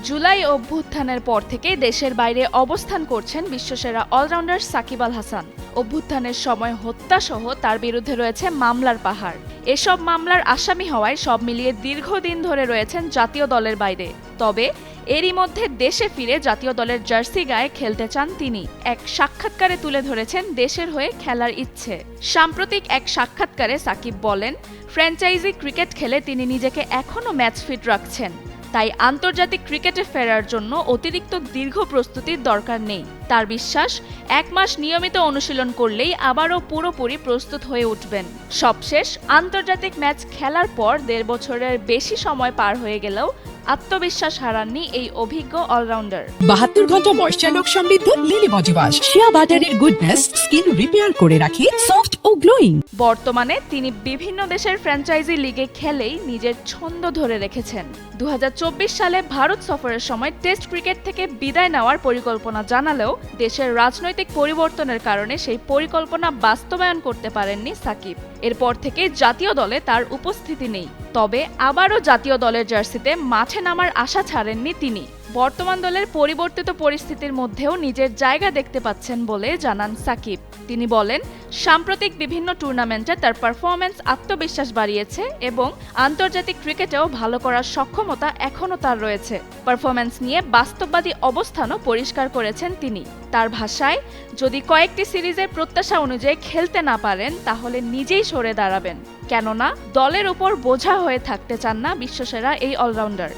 জুলাই অভ্যুত্থানের পর থেকে দেশের বাইরে অবস্থান করছেন বিশ্বসেরা অলরাউন্ডার সাকিব আল হাসান। অভ্যুত্থানের সময় হত্যাসহ তার বিরুদ্ধে রয়েছে মামলার পাহাড়। এসব মামলার আসামি হওয়ায় সব মিলিয়ে দীর্ঘদিন ধরে রয়েছেন জাতীয় দলের বাইরে। তবে এরই মধ্যে দেশে ফিরে জাতীয় দলের জার্সি গায়ে খেলতে চান তিনি। এক সাক্ষাৎকারে তুলে ধরেছেন দেশের হয়ে খেলার ইচ্ছে। সাম্প্রতিক এক সাক্ষাৎকারে সাকিব বলেন, ফ্র্যাঞ্চাইজি ক্রিকেট খেলে তিনি নিজেকে এখনও ম্যাচ ফিট রাখছেন। তাই আন্তর্জাতিক ক্রিকেটে ফেরার জন্য অতিরিক্ত দীর্ঘ প্রস্তুতির দরকার নেই। তার বিশ্বাস, 1 মাস নিয়মিত অনুশীলন করলেই আবারও পুরোপুরি প্রস্তুত হয়ে উঠবেন। সবশেষ আন্তর্জাতিক ম্যাচ খেলার পর 1.5 বছরের বেশি সময় পার হয়ে গেলেও আত্মবিশ্বাস হারাননি এই অভিজ্ঞ অলরাউন্ডার। 72 ঘন্টা ময়েশ্চার লক সমৃদ্ধ লিলি বডি ওয়াশ, শিয়া বাটারের গুডনেস স্কিন রিপেয়ার করে রাখে সফট ও গ্লোয়িং। বর্তমানে তিনি বিভিন্ন দেশের ফ্র্যাঞ্চাইজি লিগে খেলেই নিজের ছন্দ ধরে রেখেছেন। 2024 সালে ভারত সফরের সময় টেস্ট ক্রিকেট থেকে বিদায় নেওয়ার পরিকল্পনা জানালেও দেশের রাজনৈতিক পরিবর্তনের কারণে সেই পরিকল্পনা বাস্তবায়ন করতে পারেননি সাকিব। এরপর থেকে জাতীয় দলে তার উপস্থিতি নেই। তবে আবারও জাতীয় দলের জার্সিতে মাঠে নামার আশা ছাড়েননি তিনি। বর্তমান দলের পরিবর্তিত পরিস্থিতির মধ্যেও নিজের জায়গা দেখতে পাচ্ছেন বলে জানান সাকিব। তিনি বলেন, সাম্প্রতিক বিভিন্ন টুর্নামেন্টে তার পারফরম্যান্স আত্মবিশ্বাস বাড়িয়েছে এবং আন্তর্জাতিক ক্রিকেটেও ভালো করার সক্ষমতা এখনও তার রয়েছে। পারফরম্যান্স নিয়ে বাস্তববাদী অবস্থানও পরিষ্কার করেছেন তিনি। তার ভাষায়, যদি কয়েকটি সিরিজের প্রত্যাশা অনুযায়ী খেলতে না পারেন তাহলে নিজেই সরে দাঁড়াবেন, কেননা দলের উপর বোঝা হয়ে থাকতে চান না বিশ্বসেরা এই অলরাউন্ডার।